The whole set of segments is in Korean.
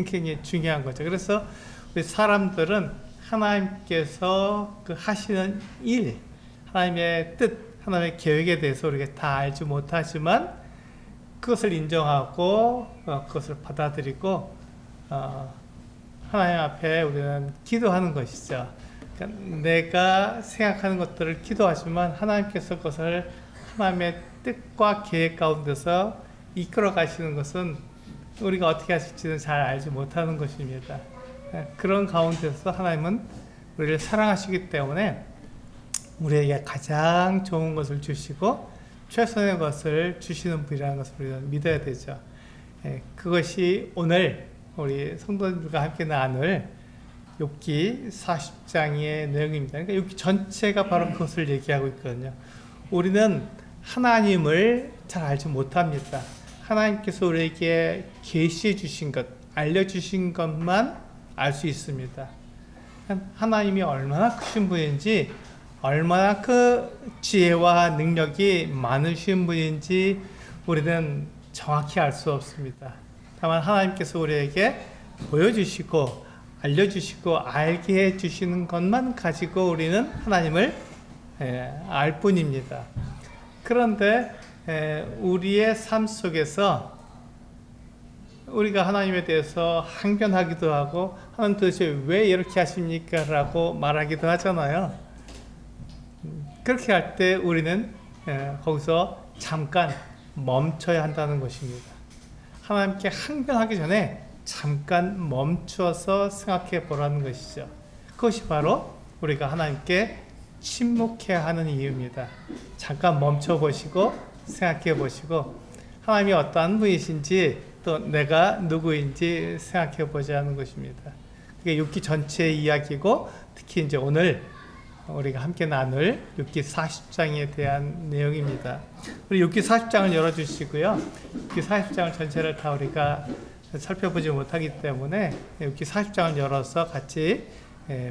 굉장히 중요한 거죠. 그래서 우리 사람들은 하나님께서 그 하시는 일, 하나님의 뜻, 하나님의 계획에 대해서 우리가 다 알지 못하지만 그것을 인정하고 그것을 받아들이고 하나님 앞에 우리는 기도하는 것이죠. 그러니까 내가 생각하는 것들을 기도하지만 하나님께서 그것을 하나님의 뜻과 계획 가운데서 이끌어 가시는 것은 우리가 어떻게 하실지는 잘 알지 못하는 것입니다. 그런 가운데서 하나님은 우리를 사랑하시기 때문에 우리에게 가장 좋은 것을 주시고 최선의 것을 주시는 분이라는 것을 우리는 믿어야 되죠. 그것이 오늘 우리 성도님들과 함께 나눌 욥기 40장의 내용입니다. 그러니까 욥기 전체가 바로 그것을 얘기하고 있거든요. 우리는 하나님을 잘 알지 못합니다. 하나님께서 우리에게 계시해 주신 것, 알려주신 것만 알 수 있습니다. 하나님이 얼마나 크신 분인지, 얼마나 그 지혜와 능력이 많으신 분인지 우리는 정확히 알 수 없습니다. 다만 하나님께서 우리에게 보여주시고 알려주시고 알게 해주시는 것만 가지고 우리는 하나님을 알 뿐입니다. 그런데 우리의 삶 속에서 우리가 하나님에 대해서 항변하기도 하고 하나님 도대체 왜 이렇게 하십니까? 라고 말하기도 하잖아요. 그렇게 할 때 우리는 거기서 잠깐 멈춰야 한다는 것입니다. 하나님께 항변하기 전에 잠깐 멈춰서 생각해 보라는 것이죠. 그것이 바로 우리가 하나님께 침묵해야 하는 이유입니다. 잠깐 멈춰 보시고 생각해 보시고 하나님이 어떠한 분이신지 또 내가 누구인지 생각해 보자는 것입니다. 그게 욥기 전체의 이야기고 특히 이제 오늘 우리가 함께 나눌 욥기 40장에 대한 내용입니다. 우리 욥기 40장을 열어주시고요. 욥기 40장을 전체를 다 우리가 살펴보지 못하기 때문에 욥기 40장을 열어서 같이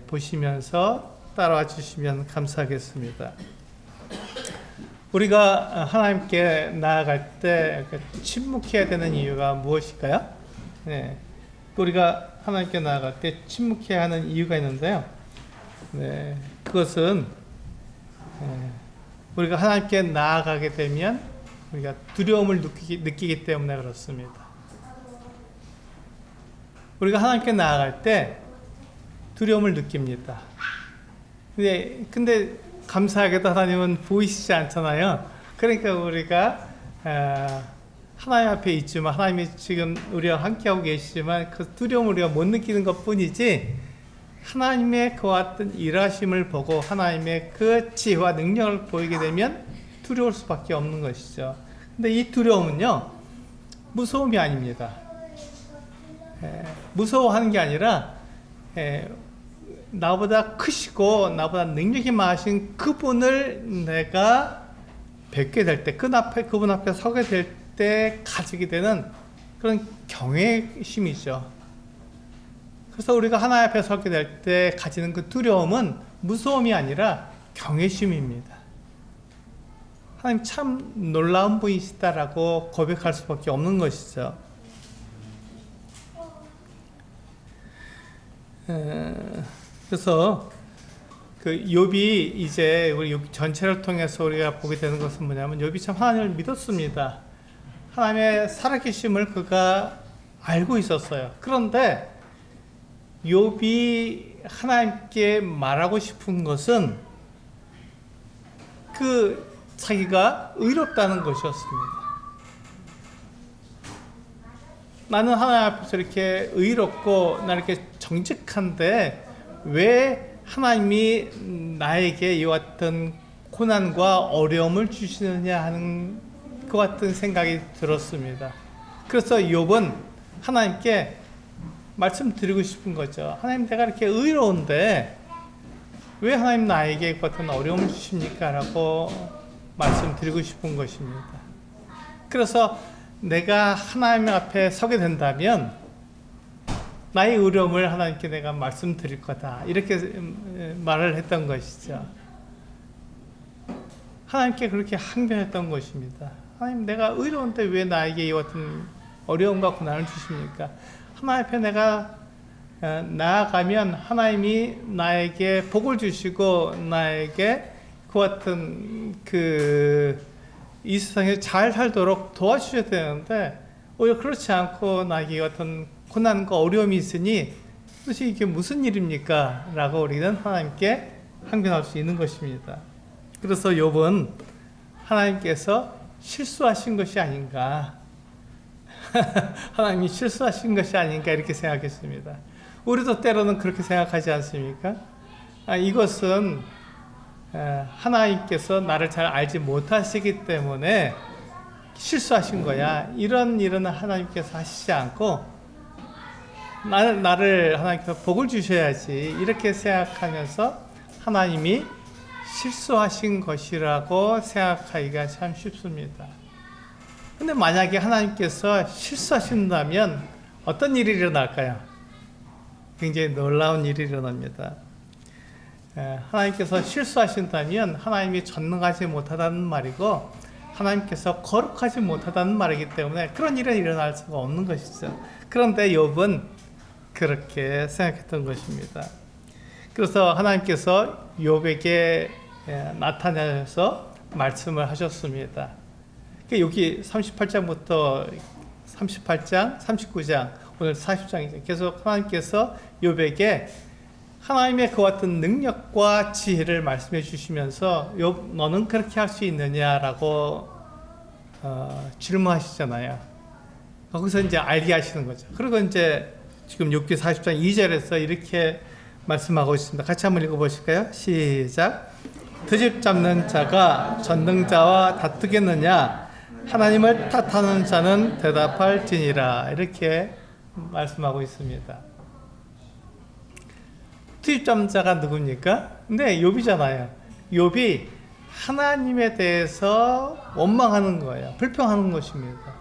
보시면서 따라와 주시면 감사하겠습니다. 우리가 하나님께 나아갈 때 침묵해야 되는 이유가 무엇일까요? 네. 우리가 하나님께 나아갈 때 침묵해야 하는 이유가 있는데요. 네. 그것은 우리가 하나님께 나아가게 되면 우리가 두려움을 느끼기 때문에 그렇습니다. 우리가 하나님께 나아갈 때 두려움을 느낍니다. 근데 감사하게도 하나님은 보이시지 않잖아요. 그러니까 우리가 하나님 앞에 있지만 하나님이 지금 우리와 함께하고 계시지만 그 두려움을 우리가 못 느끼는 것뿐이지 하나님의 그와 같은 일하심을 보고 하나님의 그 지혜와 능력을 보이게 되면 두려울 수밖에 없는 것이죠. 근데 이 두려움은요 무서움이 아닙니다. 무서워하는 게 아니라 나보다 크시고 나보다 능력이 많으신 그분을 내가 뵙게 될 때, 그분 앞에 서게 될 때 가지게 되는 그런 경외심이죠. 그래서 우리가 하나님 앞에 서게 될 때 가지는 그 두려움은 무서움이 아니라 경외심입니다. 하나님 참 놀라운 분이시다라고 고백할 수밖에 없는 것이죠. 그래서 그 욥이 이제 우리 욥 전체를 통해서 우리가 보게 되는 것은 뭐냐면 욥이 참 하나님을 믿었습니다. 하나님의 살아계심을 그가 알고 있었어요. 그런데 욥이 하나님께 말하고 싶은 것은 그 자기가 의롭다는 것이었습니다. 나는 하나님 앞에서 이렇게 의롭고 나는 이렇게 정직한데 왜 하나님이 나에게 이와 같은 고난과 어려움을 주시느냐 하는 그 같은 생각이 들었습니다. 그래서 욥은 하나님께 말씀드리고 싶은 거죠. 하나님 내가 이렇게 의로운데 왜 하나님 나에게 그 같은 어려움을 주십니까? 라고 말씀드리고 싶은 것입니다. 그래서 내가 하나님 앞에 서게 된다면 나의 의로움을 하나님께 내가 말씀드릴 거다. 이렇게 말을 했던 것이죠. 하나님께 그렇게 항변했던 것입니다. 하나님 내가 의로운데 왜 나에게 이 같은 어려움과 고난을 주십니까? 하나님 앞에 내가 나아가면 하나님이 나에게 복을 주시고 나에게 그와 같은 이 세상에 잘 살도록 도와주셔야 되는데 오히려 그렇지 않고 나에게 어떤 고난과 어려움이 있으니 도대체 이게 무슨 일입니까? 라고 우리는 하나님께 항변할 수 있는 것입니다. 그래서 욥은 하나님께서 실수하신 것이 아닌가 하나님이 실수하신 것이 아닌가 이렇게 생각했습니다. 우리도 때로는 그렇게 생각하지 않습니까? 이것은 하나님께서 나를 잘 알지 못하시기 때문에 실수하신 거야. 이런 일은 하나님께서 하시지 않고 나를 하나님께서 복을 주셔야지 이렇게 생각하면서 하나님이 실수하신 것이라고 생각하기가 참 쉽습니다. 근데 만약에 하나님께서 실수하신다면 어떤 일이 일어날까요? 굉장히 놀라운 일이 일어납니다. 하나님께서 실수하신다면 하나님이 전능하지 못하다는 말이고 하나님께서 거룩하지 못하다는 말이기 때문에 그런 일은 일어날 수가 없는 것이죠. 그런데 욥은 그렇게 생각했던 것입니다. 그래서 하나님께서 욥에게 나타나셔서 말씀을 하셨습니다. 여기 38장부터 38장, 39장, 오늘 40장이죠. 계속 하나님께서 욥에게 하나님의 그와 같은 능력과 지혜를 말씀해 주시면서 욥 너는 그렇게 할 수 있느냐라고 질문하시잖아요. 거기서 이제 알게 하시는 거죠. 그리고 이제 지금 욥기 40장 2절에서 이렇게 말씀하고 있습니다. 같이 한번 읽어보실까요? 시작. 트집 잡는 자가 전능자와 다투겠느냐? 하나님을 탓하는 자는 대답할지니라. 이렇게 말씀하고 있습니다. 트집 잡는 자가 누굽니까? 네, 욥이잖아요. 욥이 하나님에 대해서 원망하는 거예요. 불평하는 것입니다.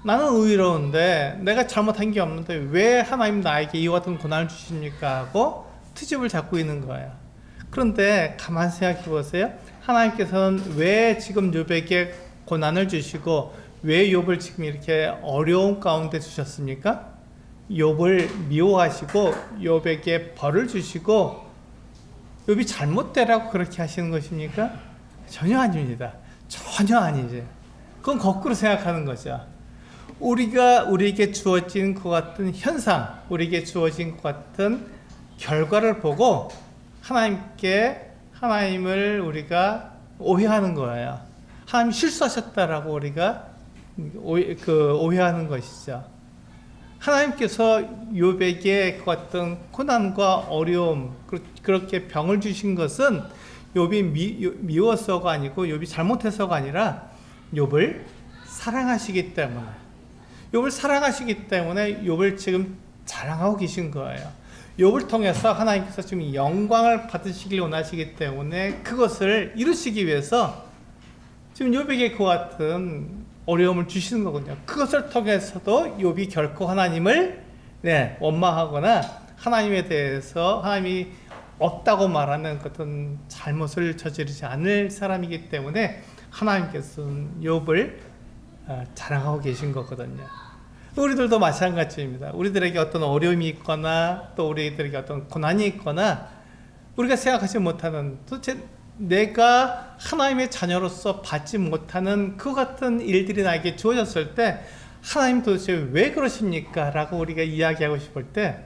나는 의로운데 내가 잘못한 게 없는데 왜 하나님 나에게 이와 같은 고난을 주십니까? 하고 트집을 잡고 있는 거예요. 그런데 가만히 생각해 보세요. 하나님께서는 왜 지금 욥에게 고난을 주시고 왜 욥을 지금 이렇게 어려운 가운데 주셨습니까? 욥을 미워하시고 욥에게 벌을 주시고 욥이 잘못되라고 그렇게 하시는 것입니까? 전혀 아닙니다. 전혀 아니죠. 그건 거꾸로 생각하는 거죠. 우리에게 주어진 것 같은 현상, 우리에게 주어진 것 같은 결과를 보고 하나님을 우리가 오해하는 거예요. 하나님 실수하셨다라고 우리가 오해하는 것이죠. 하나님께서 욥에게 그 어떤 고난과 어려움, 그렇게 병을 주신 것은 욥이 미워서가 아니고 욥이 잘못해서가 아니라 욥을 사랑하시기 때문에 욥을 지금 자랑하고 계신 거예요. 욥을 통해서 하나님께서 지금 영광을 받으시길 원하시기 때문에 그것을 이루시기 위해서 지금 욥에게 그와 같은 어려움을 주시는 거거든요. 그것을 통해서도 욥이 결코 하나님을 원망하거나 하나님에 대해서 하나님이 없다고 말하는 어떤 잘못을 저지르지 않을 사람이기 때문에 하나님께서는 욥을 자랑하고 계신 거거든요. 우리들도 마찬가지입니다. 우리들에게 어떤 어려움이 있거나 또 우리들에게 어떤 고난이 있거나 우리가 생각하지 못하는 도대체 내가 하나님의 자녀로서 받지 못하는 그 같은 일들이 나에게 주어졌을 때 하나님 도대체 왜 그러십니까? 라고 우리가 이야기하고 싶을 때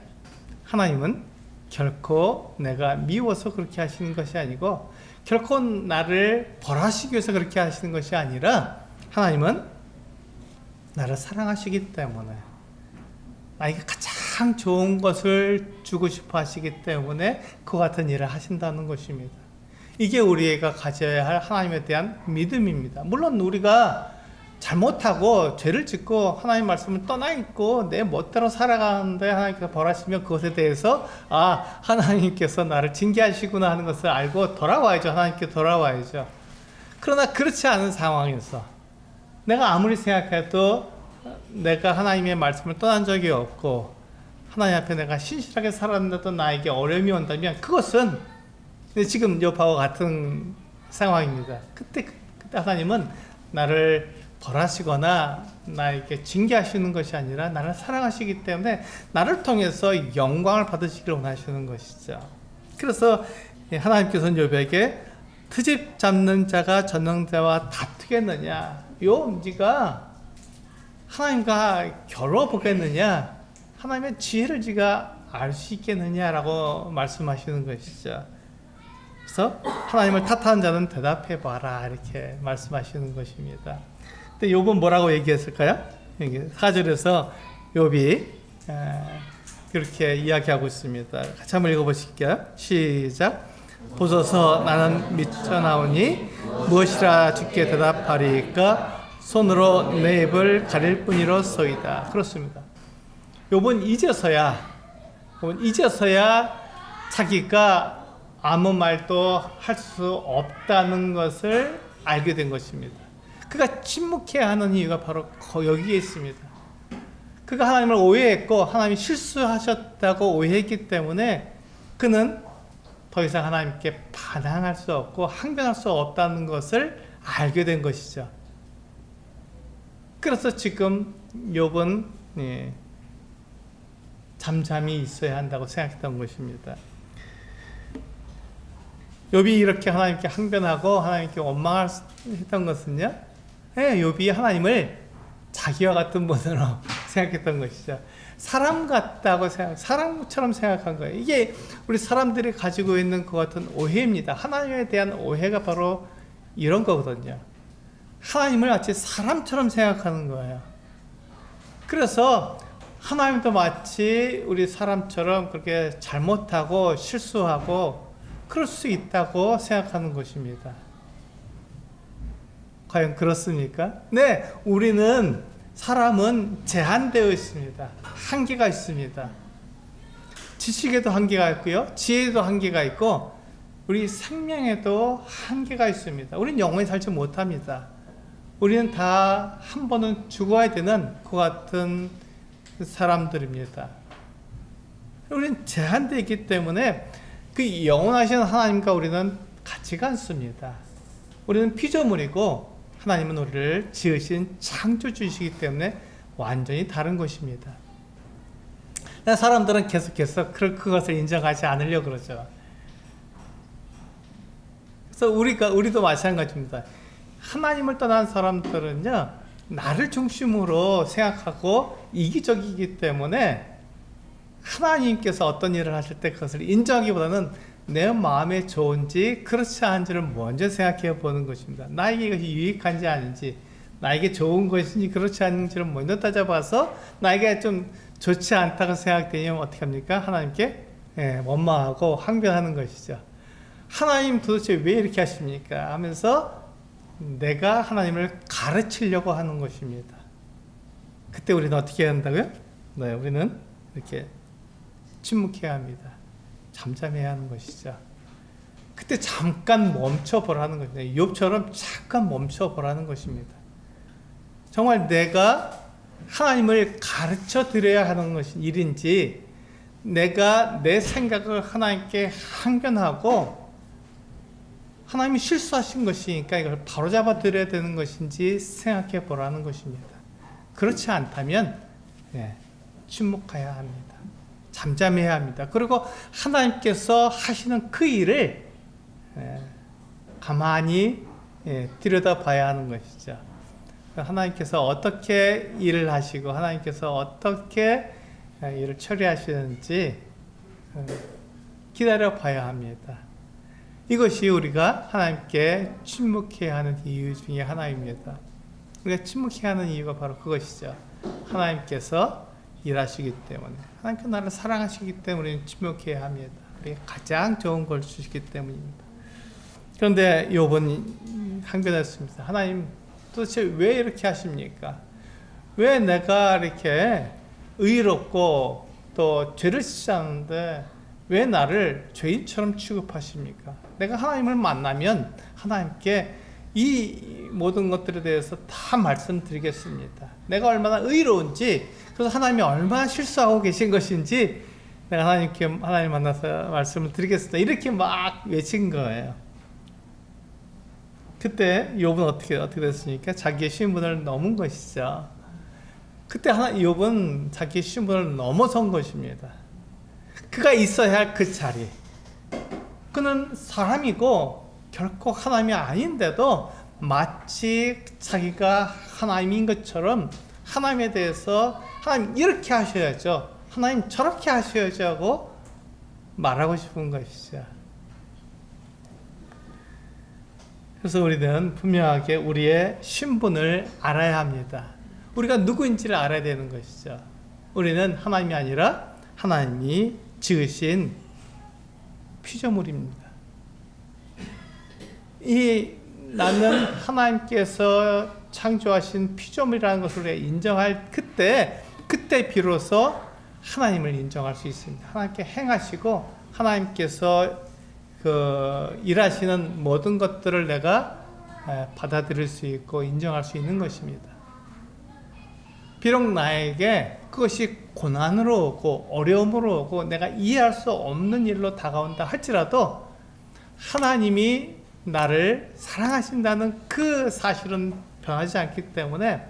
하나님은 결코 내가 미워서 그렇게 하시는 것이 아니고 결코 나를 벌하시기 위해서 그렇게 하시는 것이 아니라 하나님은 나를 사랑하시기 때문에 나에게 가장 좋은 것을 주고 싶어 하시기 때문에 그 같은 일을 하신다는 것입니다. 이게 우리가 가져야 할 하나님에 대한 믿음입니다. 물론 우리가 잘못하고 죄를 짓고 하나님 말씀을 떠나 있고 내 멋대로 살아가는데 하나님께서 벌하시면 그것에 대해서 하나님께서 나를 징계하시구나 하는 것을 알고 돌아와야죠. 하나님께 돌아와야죠. 그러나 그렇지 않은 상황에서 내가 아무리 생각해도 내가 하나님의 말씀을 떠난 적이 없고 하나님 앞에 내가 신실하게 살았는데도 나에게 어려움이 온다면 그것은 지금 욥하고 같은 상황입니다. 그때 하나님은 나를 벌하시거나 나에게 징계하시는 것이 아니라 나를 사랑하시기 때문에 나를 통해서 영광을 받으시기를 원하시는 것이죠. 그래서 하나님께서는 욥에게 트집 잡는 자가 전능자와 다투겠느냐, 욥 네가 하나님과 겨뤄보겠느냐, 하나님의 지혜를 네가 알 수 있겠느냐라고 말씀하시는 것이죠. 그래서 하나님을 탓하는 자는 대답해봐라 이렇게 말씀하시는 것입니다. 근데 욥은 뭐라고 얘기했을까요? 여기 4절에서 욥이 그렇게 이야기하고 있습니다. 같이 한번 읽어보실게요. 시작. 보소서 나는 미쳐나오니 무엇이라 주께 대답하리까 손으로 내 입을 가릴 뿐이로소이다. 그렇습니다. 욥은 이제서야 자기가 아무 말도 할 수 없다는 것을 알게 된 것입니다. 그가 침묵해야 하는 이유가 바로 여기에 있습니다. 그가 하나님을 오해했고 하나님이 실수하셨다고 오해했기 때문에 그는 더 이상 하나님께 반항할 수 없고 항변할 수 없다는 것을 알게 된 것이죠. 그래서 지금 욥은 잠잠히 있어야 한다고 생각했던 것입니다. 욥이 이렇게 하나님께 항변하고 하나님께 원망했던 것은요, 욥이 하나님을 자기와 같은 분으로 생각했던 것이죠. 사람처럼 생각한 거예요. 이게 우리 사람들이 가지고 있는 것 같은 오해입니다. 하나님에 대한 오해가 바로 이런 거거든요. 하나님을 마치 사람처럼 생각하는 거예요. 그래서 하나님도 마치 우리 사람처럼 그렇게 잘못하고 실수하고 그럴 수 있다고 생각하는 것입니다. 과연 그렇습니까? 네, 사람은 제한되어 있습니다. 한계가 있습니다. 지식에도 한계가 있고요, 지혜에도 한계가 있고, 우리 생명에도 한계가 있습니다. 우리는 영원히 살지 못합니다. 우리는 다 한 번은 죽어야 되는 그 같은 사람들입니다. 우리는 제한되어 있기 때문에 그 영원하신 하나님과 우리는 같지가 않습니다. 우리는 피조물이고 하나님은 우리를 지으신 창조주이시기 때문에 완전히 다른 것입니다. 사람들은 계속해서 그것을 인정하지 않으려고 그러죠. 그래서 우리도 마찬가지입니다. 하나님을 떠난 사람들은요, 나를 중심으로 생각하고 이기적이기 때문에 하나님께서 어떤 일을 하실 때 그것을 인정하기보다는 내 마음에 좋은지 그렇지 않은지를 먼저 생각해 보는 것입니다. 나에게 이것이 유익한지 아닌지, 나에게 좋은 것인지 그렇지 않은지를 먼저 따져봐서 나에게 좀 좋지 않다고 생각되면 어떻게 합니까? 하나님께 원망하고 항변하는 것이죠. 하나님 도대체 왜 이렇게 하십니까? 하면서 내가 하나님을 가르치려고 하는 것입니다. 그때 우리는 어떻게 해야 한다고요? 네, 우리는 이렇게 침묵해야 합니다. 잠잠해야 하는 것이죠. 그때 잠깐 멈춰보라는 것입니다. 욥처럼 잠깐 멈춰보라는 것입니다. 정말 내가 하나님을 가르쳐 드려야 하는 것이 일인지, 내가 내 생각을 하나님께 항변하고 하나님이 실수하신 것이니까 이걸 바로잡아 드려야 되는 것인지 생각해 보라는 것입니다. 그렇지 않다면 침묵해야 합니다. 잠잠해야 합니다. 그리고 하나님께서 하시는 그 일을 가만히 들여다봐야 하는 것이죠. 하나님께서 어떻게 일을 하시고 하나님께서 어떻게 일을 처리하시는지 기다려봐야 합니다. 이것이 우리가 하나님께 침묵해야 하는 이유 중에 하나입니다. 우리가 침묵해야 하는 이유가 바로 그것이죠. 하나님께서 일하시기 때문에, 하나님께서 나를 사랑하시기 때문에 우리는 침묵해야 합니다. 우리가 가장 좋은 걸 주시기 때문입니다. 그런데 욥은 항변했습니다. 하나님 도대체 왜 이렇게 하십니까? 왜 내가 이렇게 의롭고 또 죄를 짓지 않는데 왜 나를 죄인처럼 취급하십니까? 내가 하나님을 만나면 하나님께 이 모든 것들에 대해서 다 말씀드리겠습니다. 내가 얼마나 의로운지, 그래서 하나님이 얼마나 실수하고 계신 것인지 내가 하나님 만나서 말씀을 드리겠습니다. 이렇게 막 외친 거예요. 그때 욥은 어떻게 됐습니까? 자기의 신분을 넘은 것이죠. 그때 욥은 자기의 신분을 넘어선 것입니다. 그가 있어야 할 그 자리. 그는 사람이고 결코 하나님이 아닌데도 마치 자기가 하나님인 것처럼 하나님에 대해서 하나님 이렇게 하셔야죠, 하나님 저렇게 하셔야죠 하고 말하고 싶은 것이죠. 그래서 우리는 분명하게 우리의 신분을 알아야 합니다. 우리가 누구인지를 알아야 되는 것이죠. 우리는 하나님이 아니라 하나님이 지으신 피조물입니다. 나는 하나님께서 창조하신 피조물이라는 것을 우리가 인정할 그때 비로소 하나님을 인정할 수 있습니다. 하나님께 행하시고 하나님께서 일하시는 모든 것들을 내가 받아들일 수 있고 인정할 수 있는 것입니다. 비록 나에게 그것이 고난으로 오고 어려움으로 오고 내가 이해할 수 없는 일로 다가온다 할지라도 하나님이 나를 사랑하신다는 그 사실은 변하지 않기 때문에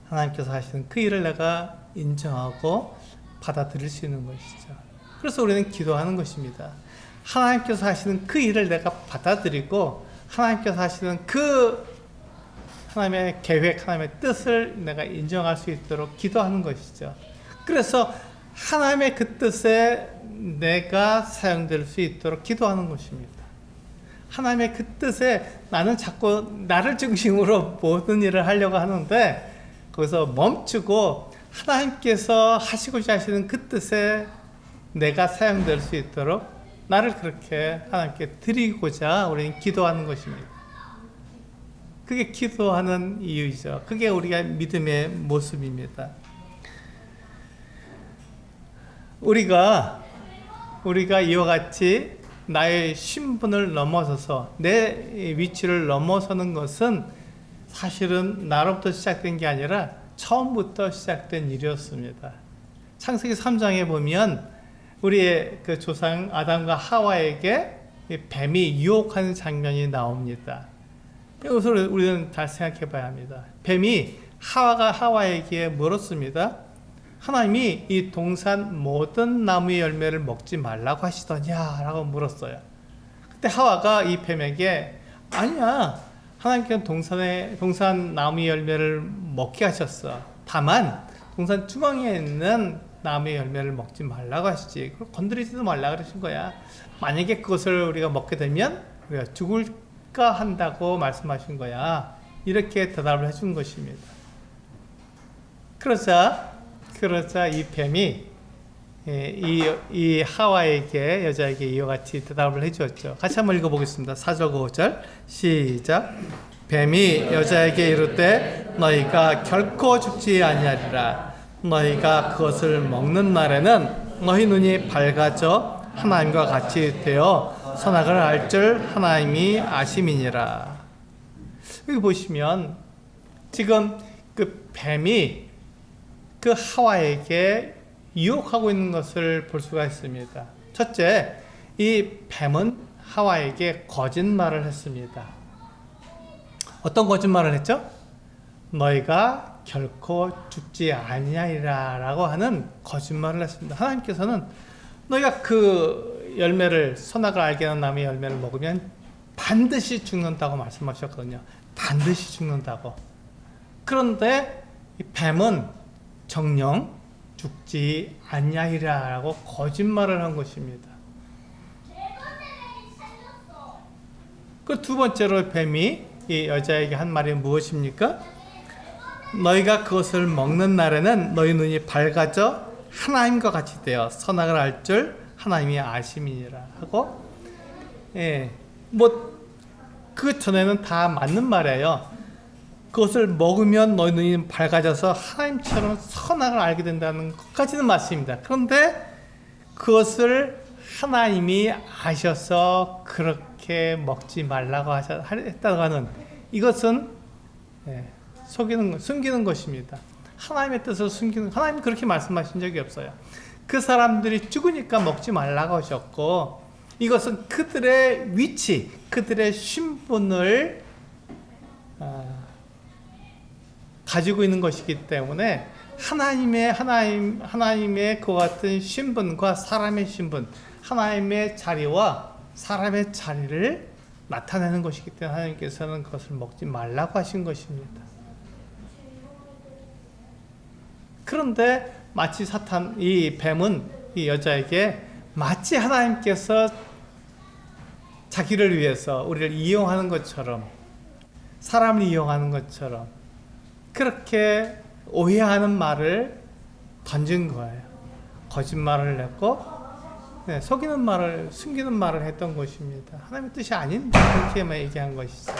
하나님께서 하시는 그 일을 내가 인정하고 받아들일 수 있는 것이죠. 그래서 우리는 기도하는 것입니다. 하나님께서 하시는 그 일을 내가 받아들이고 하나님께서 하시는 그 하나님의 계획, 하나님의 뜻을 내가 인정할 수 있도록 기도하는 것이죠. 그래서 하나님의 그 뜻에 내가 사용될 수 있도록 기도하는 것입니다. 하나님의 그 뜻에 나는 자꾸 나를 중심으로 모든 일을 하려고 하는데 거기서 멈추고 하나님께서 하시고자 하시는 그 뜻에 내가 사용될 수 있도록 나를 그렇게 하나님께 드리고자 우리는 기도하는 것입니다. 그게 기도하는 이유이죠. 그게 우리가 믿음의 모습입니다. 우리가 이와 같이 나의 신분을 넘어서서 내 위치를 넘어서는 것은 사실은 나로부터 시작된 게 아니라 처음부터 시작된 일이었습니다. 창세기 3장에 보면 우리의 그 조상 아담과 하와에게 뱀이 유혹하는 장면이 나옵니다. 이것을 우리는 잘 생각해 봐야 합니다. 뱀이 하와에게 물었습니다. 하나님이 이 동산 모든 나무의 열매를 먹지 말라고 하시더냐? 라고 물었어요. 그때 하와가 이 뱀에게 아니야. 하나님께서 동산 나무의 열매를 먹게 하셨어. 다만 동산 중앙에 있는 나무의 열매를 먹지 말라고 하시지. 그걸 건드리지도 말라고 그러신 거야. 만약에 그것을 우리가 먹게 되면 우리가 죽을까 한다고 말씀하신 거야. 이렇게 대답을 해준 것입니다. 그러자 이 뱀이 이 하와에게 여자에게 이와 같이 대답을 해주었죠. 같이 한번 읽어보겠습니다. 4절 5절 시작. 뱀이 여자에게 이르되 너희가 결코 죽지 아니하리라. 너희가 그것을 먹는 날에는 너희 눈이 밝아져 하나님과 같이 되어 선악을 알 줄 하나님이 아심이니라. 여기 보시면 지금 그 뱀이 그 하와에게 유혹하고 있는 것을 볼 수가 있습니다. 첫째, 이 뱀은 하와에게 거짓말을 했습니다. 어떤 거짓말을 했죠? 너희가 결코 죽지 아니하리라 라고 하는 거짓말을 했습니다. 하나님께서는 너희가 그 열매를, 선악을 알게 하는 나무의 열매를 먹으면 반드시 죽는다고 말씀하셨거든요. 반드시 죽는다고. 그런데 이 뱀은 정녕 죽지 아니하리라 라고 거짓말을 한 것입니다. 그 두 번째로 뱀이 이 여자에게 한 말이 무엇입니까? 너희가 그것을 먹는 날에는 너희 눈이 밝아져 하나님과 같이 되어 선악을 알 줄 하나님이 아심이니라 하고, 그 전에는 다 맞는 말이에요. 그것을 먹으면 너희 눈이 밝아져서 하나님처럼 선악을 알게 된다는 것까지는 맞습니다. 그런데 그것을 하나님이 아셔서 그렇게 먹지 말라고 했다고 하는 이것은 숨기는 것입니다. 하나님의 뜻을 숨기는, 하나님 그렇게 말씀하신 적이 없어요. 그 사람들이 죽으니까 먹지 말라고 하셨고, 이것은 그들의 위치, 그들의 신분을 가지고 있는 것이기 때문에 하나님의 그 같은 신분과 사람의 신분, 하나님의 자리와 사람의 자리를 나타내는 것이기 때문에 하나님께서는 그것을 먹지 말라고 하신 것입니다. 그런데 마치 이 뱀은 이 여자에게 마치 하나님께서 자기를 위해서 우리를 이용하는 것처럼, 사람을 이용하는 것처럼 그렇게 오해하는 말을 던진 거예요. 거짓말을 했고 속이는 말을, 숨기는 말을 했던 것입니다. 하나님의 뜻이 아닌 그렇게만 얘기한 것이죠.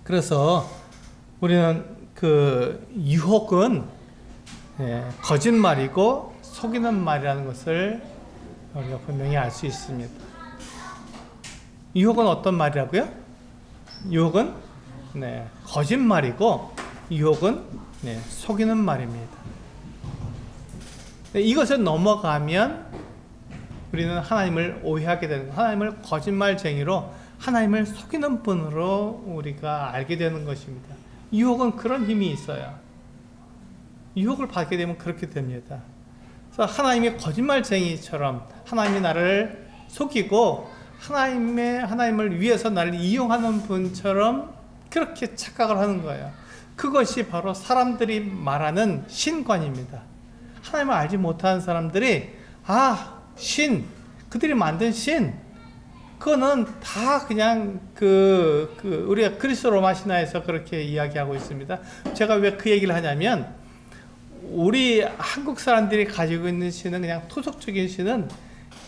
그래서 우리는 그 유혹은 거짓말이고 속이는 말이라는 것을 우리가 분명히 알 수 있습니다. 유혹은 어떤 말이라고요? 유혹은 거짓말이고 유혹은 속이는 말입니다. 이것을 넘어가면 우리는 하나님을 오해하게 되는, 하나님을 거짓말쟁이로, 하나님을 속이는 분으로 우리가 알게 되는 것입니다. 유혹은 그런 힘이 있어요. 유혹을 받게 되면 그렇게 됩니다. 그래서 하나님이 거짓말쟁이처럼 하나님이 나를 속이고 하나님을 위해서 나를 이용하는 분처럼 그렇게 착각을 하는 거예요. 그것이 바로 사람들이 말하는 신관입니다. 하나님을 알지 못하는 사람들이 그들이 만든 신, 그거는 다 그냥 우리가 그리스 로마 신화에서 그렇게 이야기하고 있습니다. 제가 왜 그 얘기를 하냐면 우리 한국 사람들이 가지고 있는 신은 그냥 토속적인 신은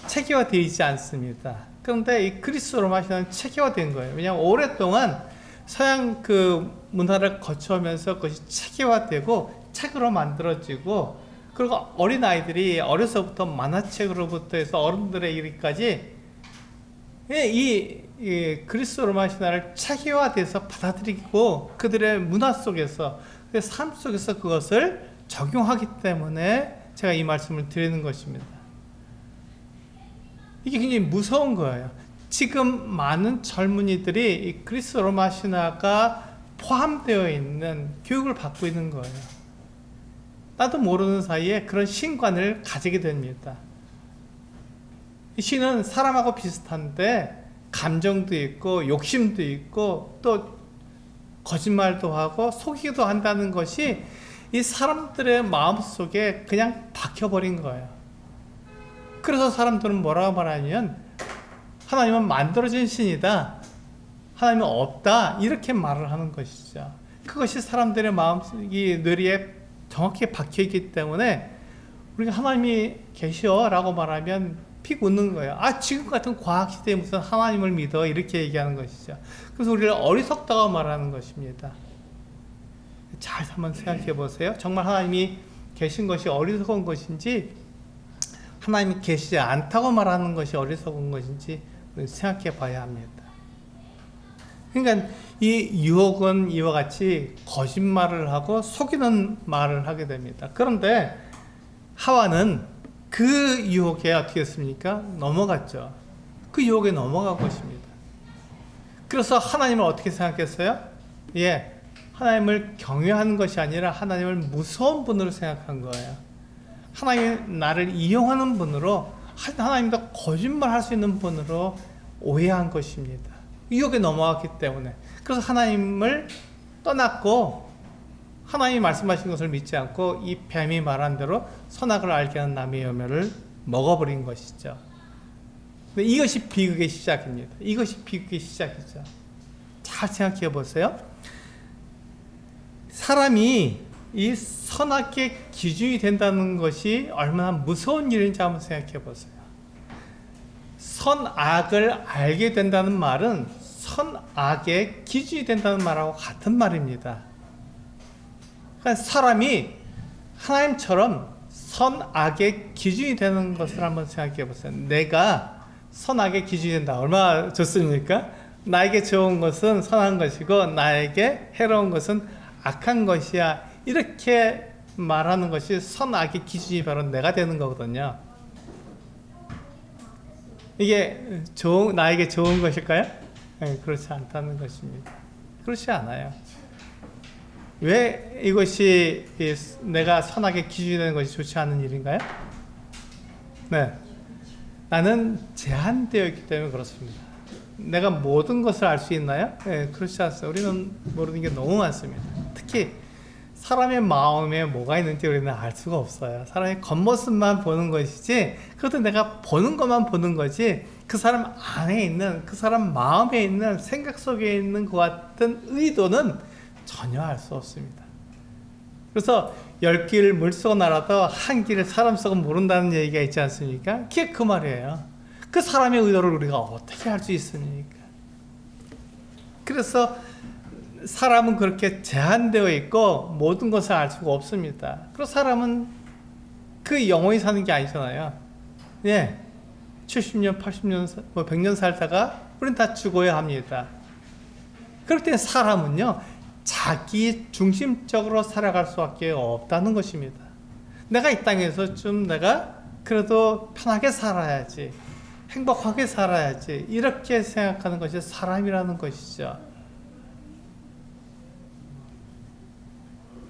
체계화되어 있지 않습니다. 그런데 이 그리스 로마 신화는 체계화된 거예요. 왜냐하면 오랫동안 서양 문화를 거쳐오면서 그것이 체계화되고 책으로 만들어지고, 그리고 어린아이들이 어려서부터 만화책으로부터 해서 어른들의 이르기까지 이 그리스 로마 신화를 체계화돼서 받아들이고 그들의 문화 속에서, 삶 속에서 그것을 적용하기 때문에 제가 이 말씀을 드리는 것입니다. 이게 굉장히 무서운 거예요. 지금 많은 젊은이들이 이 그리스 로마 신화가 포함되어 있는 교육을 받고 있는 거예요. 나도 모르는 사이에 그런 신관을 가지게 됩니다. 이 신은 사람하고 비슷한데 감정도 있고 욕심도 있고 또 거짓말도 하고 속이기도 한다는 것이 이 사람들의 마음속에 그냥 박혀버린 거예요. 그래서 사람들은 뭐라고 말하냐면 하나님은 만들어진 신이다, 하나님은 없다, 이렇게 말을 하는 것이죠. 그것이 사람들의 마음속이 뇌리에 정확히 박혀있기 때문에 우리가 하나님이 계셔 라고 말하면 픽 웃는 거예요. 지금 같은 과학시대에 무슨 하나님을 믿어, 이렇게 얘기하는 것이죠. 그래서 우리를 어리석다고 말하는 것입니다. 잘 한번 생각해 보세요. 정말 하나님이 계신 것이 어리석은 것인지, 하나님이 계시지 않다고 말하는 것이 어리석은 것인지 생각해 봐야 합니다. 그러니까 이 유혹은 이와 같이 거짓말을 하고 속이는 말을 하게 됩니다. 그런데 하와는 그 유혹에 어떻게 했습니까? 넘어갔죠. 그 유혹에 넘어간 것입니다. 그래서 하나님을 어떻게 생각했어요? 하나님을 경외하는 것이 아니라 하나님을 무서운 분으로 생각한 거예요. 하나님이 나를 이용하는 분으로, 하나님도 거짓말할 수 있는 분으로 오해한 것입니다. 유혹에 넘어갔기 때문에. 그래서 하나님을 떠났고 하나님이 말씀하신 것을 믿지 않고 이 뱀이 말한 대로 선악을 알게 하는 나무의 열매를 먹어버린 것이죠. 근데 이것이 비극의 시작입니다. 이것이 비극의 시작이죠. 잘 생각해 보세요. 사람이 이 선악의 기준이 된다는 것이 얼마나 무서운 일인지 한번 생각해 보세요. 선악을 알게 된다는 말은 선악의 기준이 된다는 말하고 같은 말입니다. 그러니까 사람이 하나님처럼 선악의 기준이 되는 것을 한번 생각해 보세요. 내가 선악의 기준이 된다. 얼마나 좋습니까? 나에게 좋은 것은 선한 것이고 나에게 해로운 것은 악한 것이야. 이렇게 말하는 것이 선악의 기준이 바로 내가 되는 거거든요. 이게 나에게 좋은 것일까요? 네, 그렇지 않다는 것입니다. 그렇지 않아요. 왜 이것이 내가 선악의 기준이 되는 것이 좋지 않은 일인가요? 네. 나는 제한되어 있기 때문에 그렇습니다. 내가 모든 것을 알 수 있나요? 네, 그렇지 않습니다. 우리는 모르는 게 너무 많습니다. 특히 사람의 마음에 뭐가 있는지 우리는 알 수가 없어요. 사람의 겉모습만 보는 것이지, 그것도 내가 보는 것만 보는 거지, 그 사람 안에 있는, 그 사람 마음에 있는, 생각 속에 있는 것 같은 의도는 전혀 알 수 없습니다. 그래서 10길 물속은 알아도 한 길을 사람 속은 모른다는 얘기가 있지 않습니까? 그게 그 말이에요. 그 사람의 의도를 우리가 어떻게 알 수 있습니까? 그래서 사람은 그렇게 제한되어 있고 모든 것을 알 수가 없습니다. 그래서 사람은 그 영원히 사는 게 아니잖아요. 예, 70년, 80년, 100년 살다가 우리는 다 죽어야 합니다. 그럴 때 사람은요, 자기 중심적으로 살아갈 수밖에 없다는 것입니다. 내가 이 땅에서 좀 내가 그래도 편하게 살아야지, 행복하게 살아야지, 이렇게 생각하는 것이 사람이라는 것이죠.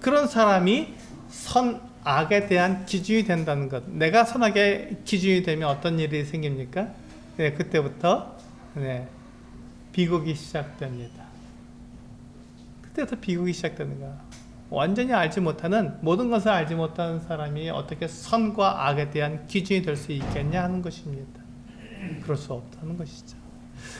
그런 사람이 선악에 대한 기준이 된다는 것. 내가 선악의 기준이 되면 어떤 일이 생깁니까? 네, 그때부터 비극이 시작됩니다. 그때부터 비극이 시작되는 거야. 완전히 알지 못하는, 모든 것을 알지 못하는 사람이 어떻게 선과 악에 대한 기준이 될 수 있겠냐 하는 것입니다. 그럴 수 없다는 것이죠.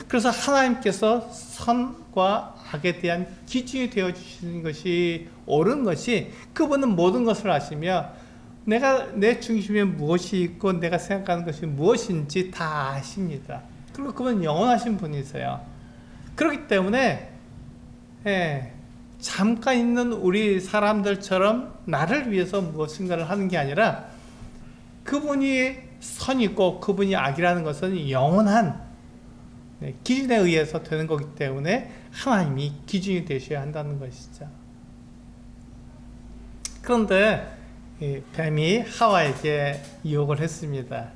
그래서 하나님께서 선과 악에 대한 기준이 되어주시는 것이 옳은 것이, 그분은 모든 것을 아시며 내가 내 중심에 무엇이 있고 내가 생각하는 것이 무엇인지 다 아십니다. 그리고 그분은 영원하신 분이세요. 그렇기 때문에 잠깐 있는 우리 사람들처럼 나를 위해서 무엇인가를 하는 게 아니라, 그분이 선이고 그분이 악이라는 것은 영원한 기준에 의해서 되는 거기 때문에 하나님이 기준이 되셔야 한다는 것이죠. 그런데 뱀이 하와에게 유혹을 했습니다.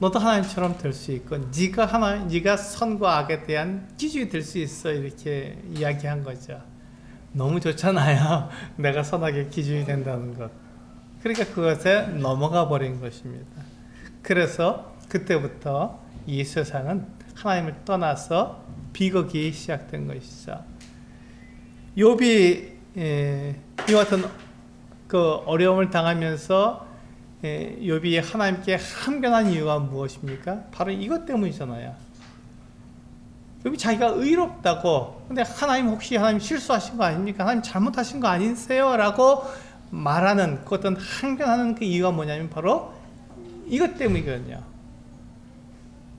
너도 하나님처럼 될 수 있고 네가 선과 악에 대한 기준이 될 수 있어, 이렇게 이야기한 거죠. 너무 좋잖아요. 내가 선악의 기준이 된다는 것. 그러니까 그것에 넘어가 버린 것입니다. 그래서 그때부터 이 세상은 하나님을 떠나서 비극이 시작된 것이죠. 욥이 이와 같은 그 어려움을 당하면서 욥이 하나님께 항변한 이유가 무엇입니까? 바로 이것 때문이잖아요. 욥이 자기가 의롭다고, 근데 하나님 실수하신 거 아닙니까? 하나님 잘못하신 거 아니세요? 라고 말하는, 그 어떤 항변하는 그 이유가 뭐냐면 바로 이것 때문이거든요.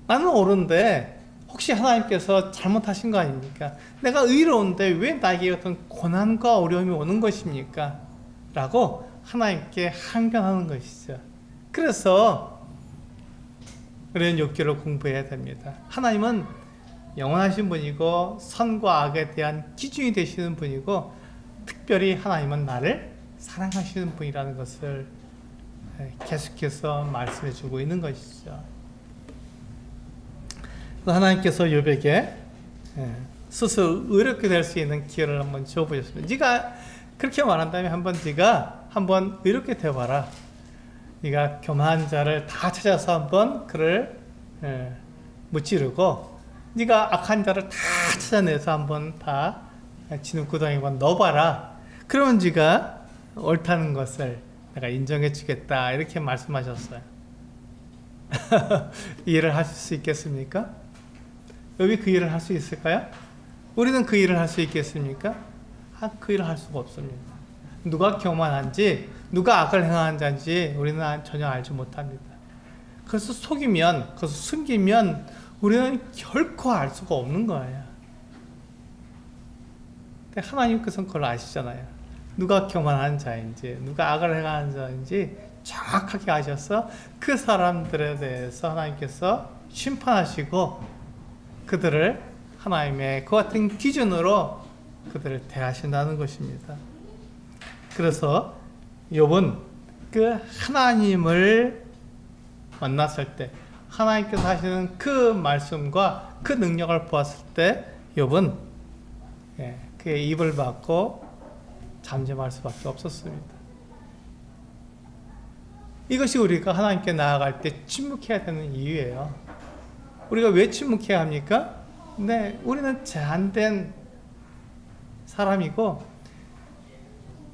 나는 옳은데 혹시 하나님께서 잘못하신 거 아닙니까? 내가 의로운데 왜 나에게 어떤 고난과 어려움이 오는 것입니까? 라고 하나님께 항변하는 것이죠. 그래서 우리는 욥기를 공부해야 됩니다. 하나님은 영원하신 분이고 선과 악에 대한 기준이 되시는 분이고, 특별히 하나님은 나를 사랑하시는 분이라는 것을 계속해서 말씀해 주고 있는 것이죠. 하나님께서 욥에게 스스로 의롭게 될 수 있는 기회를 한번 주어보셨습니다. 네가 그렇게 말한다면 네가 한번 의롭게 되어봐라. 네가 교만한 자를 다 찾아서 한번 그를 무찌르고, 네가 악한 자를 다 찾아내서 한번 다 진흙구덩이에 넣어봐라. 그러면 네가 옳다는 것을 내가 인정해 주겠다, 이렇게 말씀하셨어요. 이해를 하실 수 있겠습니까? 욥이 그 일을 할 수 있을까요? 우리는 그 일을 할 수 있겠습니까? 그 일을 할 수가 없습니다. 누가 교만한지, 누가 악을 행하는 자인지 우리는 전혀 알지 못합니다. 그래서 속이면, 그래서 숨기면 우리는 결코 알 수가 없는 거예요. 근데 하나님께서는 그걸 아시잖아요. 누가 교만한 자인지, 누가 악을 행하는 자인지 정확하게 아셔서 그 사람들에 대해서 하나님께서 심판하시고, 그들을 하나님의 그 같은 기준으로 그들을 대하신다는 것입니다. 그래서 욥은 그 하나님을 만났을 때, 하나님께서 하시는 그 말씀과 그 능력을 보았을 때 욥은 그의 입을 받고 잠잠할 수밖에 없었습니다. 이것이 우리가 하나님께 나아갈 때 침묵해야 되는 이유예요. 우리가 왜 침묵해야 합니까? 네, 우리는 제한된 사람이고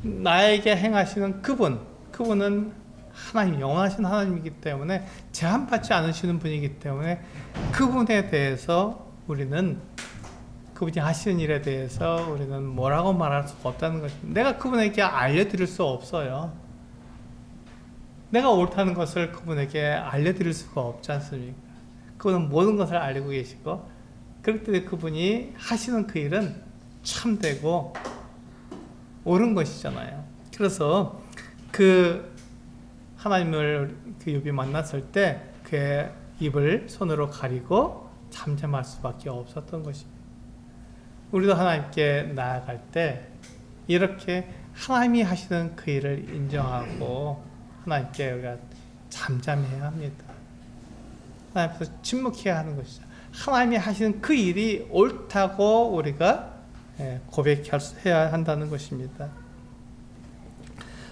나에게 행하시는 그분은 하나님, 영원하신 하나님이기 때문에 제한받지 않으시는 분이기 때문에 그분에 대해서 그분이 하시는 일에 대해서 우리는 뭐라고 말할 수가 없다는 것입니다. 내가 그분에게 알려드릴 수 없어요. 내가 옳다는 것을 그분에게 알려드릴 수가 없지 않습니까? 그분은 모든 것을 알고 계시고 그렇기 때문에 그분이 하시는 그 일은 참되고 옳은 것이잖아요. 그래서 그 하나님을 욥이 만났을 때 그의 입을 손으로 가리고 잠잠할 수밖에 없었던 것입니다. 우리도 하나님께 나아갈 때 이렇게 하나님이 하시는 그 일을 인정하고 하나님께 우리가 잠잠해야 합니다. 하나님께서 침묵해야 하는 것이죠. 하나님이 하시는 그 일이 옳다고 우리가 고백해야 한다는 것입니다.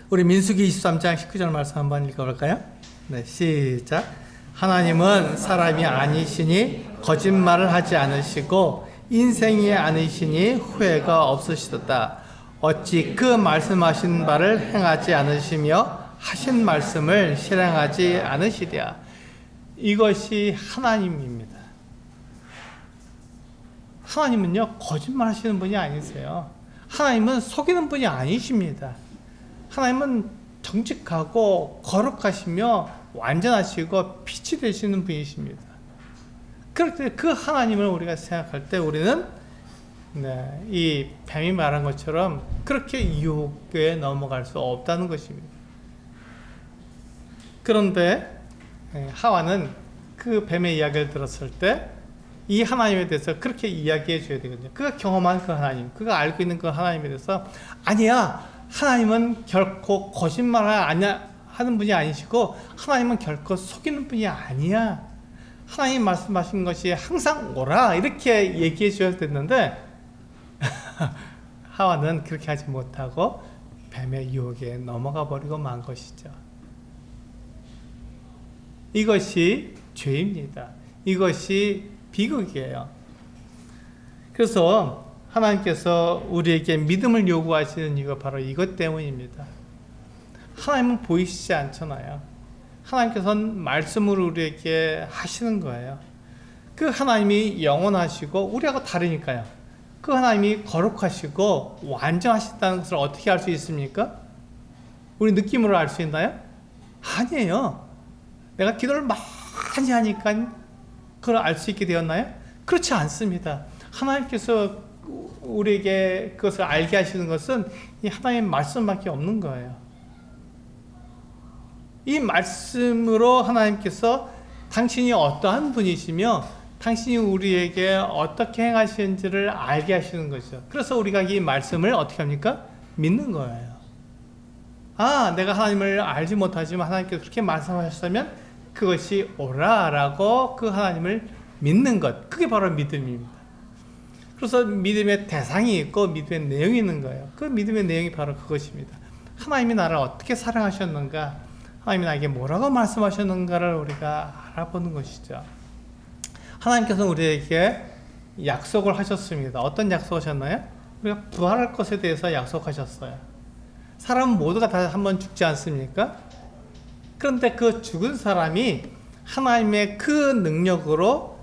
우리 민수기 23장 19절 말씀 한번 읽어볼까요? 네, 시작. 하나님은 사람이 아니시니 거짓말을 하지 않으시고 인생이 아니시니 후회가 없으시도다. 어찌 그 말씀하신 바를 행하지 않으시며 하신 말씀을 실행하지 않으시랴. 이것이 하나님입니다. 하나님은요, 거짓말 하시는 분이 아니세요. 하나님은 속이는 분이 아니십니다. 하나님은 정직하고 거룩하시며 완전하시고 빛이 되시는 분이십니다. 그럴 때 그 하나님을 우리가 생각할 때 우리는 이 뱀이 말한 것처럼 그렇게 유혹에 넘어갈 수 없다는 것입니다. 그런데 하와는 그 뱀의 이야기를 들었을 때 이 하나님에 대해서 그렇게 이야기해 줘야 되거든요. 그가 경험한 그 하나님, 그가 알고 있는 그 하나님에 대해서 아니야, 하나님은 결코 거짓말을 하는 분이 아니시고 하나님은 결코 속이는 분이 아니야. 하나님 말씀하신 것이 항상 옳아. 이렇게 얘기해 줘야 됐는데 하와는 그렇게 하지 못하고 뱀의 유혹에 넘어가 버리고 만 것이죠. 이것이 죄입니다. 이것이 비극이에요. 그래서 하나님께서 우리에게 믿음을 요구하시는 이유가 바로 이것 때문입니다. 하나님은 보이시지 않잖아요. 하나님께서는 말씀으로 우리에게 하시는 거예요. 그 하나님이 영원하시고 우리하고 다르니까요. 그 하나님이 거룩하시고 완전하시다는 것을 어떻게 알 수 있습니까? 우리 느낌으로 알 수 있나요? 아니에요. 내가 기도를 많이 하니까 그걸 알 수 있게 되었나요? 그렇지 않습니다. 하나님께서 우리에게 그것을 알게 하시는 것은 이 하나님의 말씀밖에 없는 거예요. 이 말씀으로 하나님께서 당신이 어떠한 분이시며 당신이 우리에게 어떻게 행하시는지를 알게 하시는 것이죠. 그래서 우리가 이 말씀을 어떻게 합니까? 믿는 거예요. 아, 내가 하나님을 알지 못하지만 하나님께서 그렇게 말씀하셨다면 그것이 옳아라고 그 하나님을 믿는 것, 그게 바로 믿음입니다. 그래서 믿음의 대상이 있고 믿음의 내용이 있는 거예요. 그 믿음의 내용이 바로 그것입니다. 하나님이 나를 어떻게 사랑하셨는가, 하나님이 나에게 뭐라고 말씀하셨는가를 우리가 알아보는 것이죠. 하나님께서는 우리에게 약속을 하셨습니다. 어떤 약속을 하셨나요? 우리가 부활할 것에 대해서 약속하셨어요. 사람은 모두가 다 한 번 죽지 않습니까? 그런데 그 죽은 사람이 하나님의 그 능력으로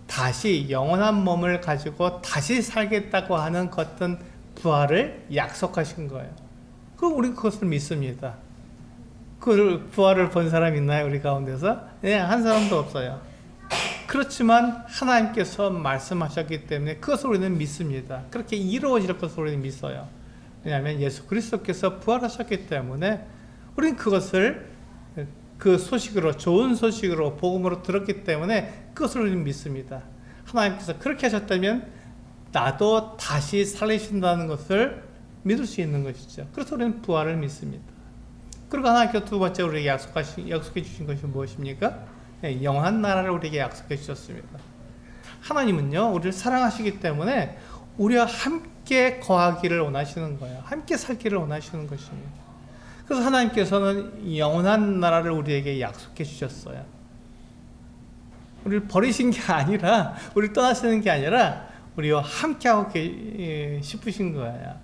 다시 영원한 몸을 가지고 다시 살겠다고 하는 어떤 부활을 약속하신 거예요. 그럼 우리 그것을 믿습니다. 그 부활을 본 사람 있나요? 우리 가운데서? 네, 한 사람도 없어요. 그렇지만 하나님께서 말씀하셨기 때문에 그것을 우리는 믿습니다. 그렇게 이루어질 것을 우리는 믿어요. 왜냐하면 예수 그리스도께서 부활하셨기 때문에 우리는 그것을 그 소식으로, 좋은 소식으로, 복음으로 들었기 때문에 그것을 우리는 믿습니다. 하나님께서 그렇게 하셨다면 나도 다시 살리신다는 것을 믿을 수 있는 것이죠. 그래서 우리는 부활을 믿습니다. 그리고 하나님께서 두 번째 우리에게 약속해 주신 것이 무엇입니까? 영원한 나라를 우리에게 약속해 주셨습니다. 하나님은요, 우리를 사랑하시기 때문에 우리와 함께 거하기를 원하시는 거예요. 함께 살기를 원하시는 것입니다. 그래서 하나님께서는 영원한 나라를 우리에게 약속해 주셨어요. 우리를 버리신 게 아니라, 우리를 떠나시는 게 아니라 우리와 함께하고 싶으신 거예요.